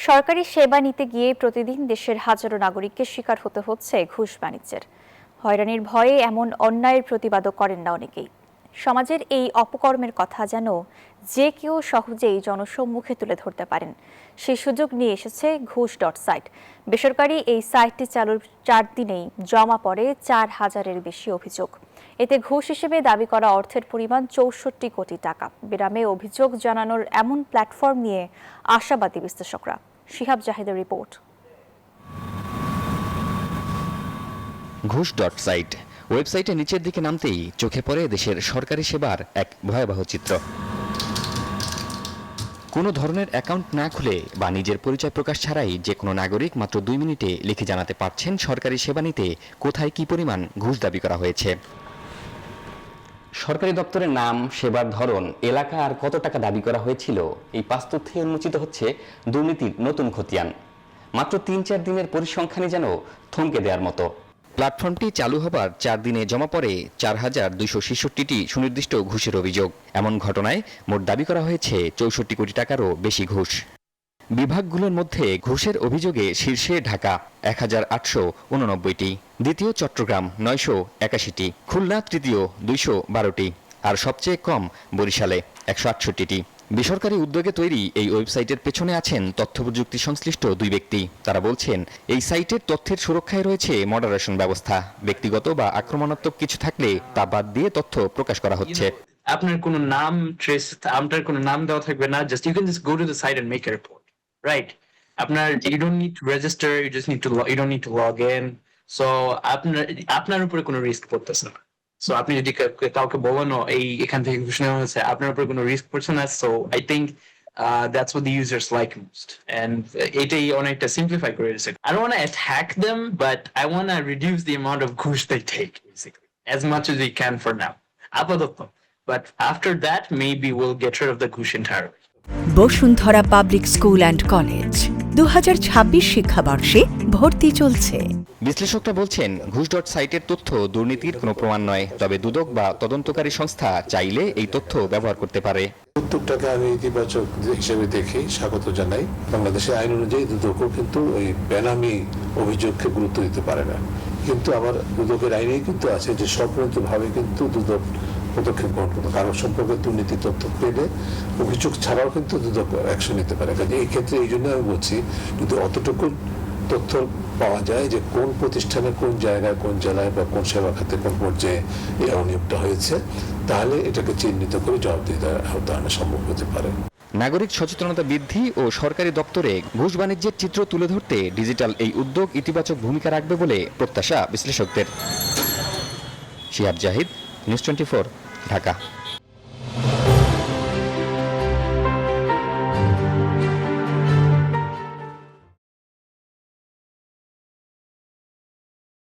সরকারি সেবা নিতে গিয়ে প্রতিদিন দেশের হাজারো নাগরিককে শিকার হতে হচ্ছে ঘুষ বাণিজ্যের। হয়রানির ভয়ে এমন অন্যায়ের প্রতিবাদও করেন না অনেকেই। সমাজের এই অপকর্মের কথা যেন যে কেউ সহজেই জনসম্মুখে তুলে ধরতে পারেন, সেই সুযোগ নিয়ে এসেছে ঘুষ.সাইট। বেসরকারি এই সাইটটি চালুর 4 দিনেই জমা পড়ে 4,000-এর বেশি অভিযোগ। এতে ঘুষ হিসেবে দাবি করা অর্থের পরিমাণ 64 কোটি টাকা। বিরামে অভিযোগ জানানোর এমন প্ল্যাটফর্ম নিয়ে আশাবাদী বিশ্লেষকরা। শিহাব জাহিদের রিপোর্ট। ঘুষ.সাইট ওয়েবসাইটে নিচের দিকে নামতেই চোখে পড়ে দেশের সরকারি সেবার এক ভয়াবহ চিত্র। কোনো ধরনের অ্যাকাউন্ট না খুলে বা নিজের পরিচয় প্রকাশ ছাড়াই যে কোনো নাগরিক মাত্র 2 মিনিটে লিখে জানাতে পারছেন সরকারি সেবা নিতে কোথায় কী পরিমাণ ঘুষ দাবি করা হয়েছে। সরকারি দপ্তরের নাম, সেবার ধরন, এলাকা আর কত টাকা দাবি করা হয়েছিল, এই 5 তথ্যে উন্মোচিত হচ্ছে দুর্নীতির নতুন খতিয়ান। মাত্র 3-4 দিনের পরিসংখ্যানই যেন থমকে দেওয়ার মতো। প্ল্যাটফর্মটি চালু হবার 4 দিনে জমা পড়ে 4,266টি সুনির্দিষ্ট ঘুষের অভিযোগ। এমন ঘটনায় মোট দাবি করা হয়েছে 64 কোটি টাকারও বেশি ঘুষ। বিভাগগুলোর মধ্যে ঘুষের অভিযোগে শীর্ষে ঢাকা 1,889টি, দ্বিতীয় চট্টগ্রাম 981টি, খুলনা তৃতীয় 212টি, আর সবচেয়ে কম বরিশালে 168টি। বেসরকারি উদ্যোগে তৈরি এই ওয়েবসাইটের পেছনে আছেন তথ্য প্রযুক্তি সংশ্লিষ্ট 2 ব্যক্তি। তারা বলছেন, এই সাইটের তথ্যের সুরক্ষায় রয়েছে মডারেশন ব্যবস্থা। ব্যক্তিগত বা আক্রমণাত্মক কিছু থাকলে তা বাদ দিয়ে তথ্য প্রকাশ করা হচ্ছে। আপনার কোনো নাম ট্রেস, আপনার কোনো নাম দেওয়া থাকবে না। Just you can just go to the site and make a report, right? আপনার you don't need to register, you don't need to log in. So আপনার উপরে কোনো রিস্ক পড়তেছে না। সো আপনি যদি কাউকে বলেন এই এখান থেকে ঘুষ নেওয়া হয়েছে, আপনার উপরে কোনো রিস্ক পড়ছে না। So I think that's what the users like most, and এটাই অনেকটা সিম্পলিফাই করে দিয়েছে। I don't want to attack them, but I want to reduce the amount of ঘুষ they take, basically, as much as we can for now, আপাতত। But after that, maybe we'll get rid of the ঘুষ entirely. Bashundhara public school and college 2026 শিক্ষাবর্ষে ভর্তি চলছে। বিশ্লেষকরা বলছেন, ঘুষ.সাইটের তথ্য দুর্নীতির কোনো প্রমাণ নয়, তবে দুদক বা তদন্তকারী সংস্থা চাইলে এই তথ্য ব্যবহার করতে পারে। উদ্যোগটাকে আমি ইতিবাচক হিসেবে দেখি, স্বাগত জানাই। বাংলাদেশের আইন অনুযায়ী দুদকও কিন্তু ওই বেনামি অভিযোগকে গুরুত্ব দিতে পারে না, কিন্তু আবার দুদকের আইনেই কিন্তু আছে যে স্বপ্রণীতভাবে কিন্তু দুদক পদক্ষেপ গ্রহণ করতে, কারণ সম্পর্কে দুর্নীতি তথ্য পেলে অভিযোগ ছাড়াও কিন্তু দুদক অ্যাকশন নিতে পারে। কাজে এই ক্ষেত্রে এই জন্য আমি বলছি, যদি অতটুকু তথ্য পাওয়া যায় যে কোন প্রতিষ্ঠানে, কোন জায়গায়, কোন জেলায় বা কোন সেবা খাতে কোন পর্যায়ে এই অনিয়োগটা হয়েছে, তাহলে এটাকে চিহ্নিত করে জবাবদিহিতার আওতায় আনা সম্ভব হতে পারে। নাগরিক সচেতনতা বৃদ্ধি ও সরকারি দপ্তরে ঘুষ বাণিজ্যের চিত্র তুলে ধরতে ডিজিটাল এই উদ্যোগ ইতিবাচক ভূমিকা রাখবে বলে প্রত্যাশা বিশ্লেষকদের। শিহাব জাহিদ, নিউজ 24, ঢাকা।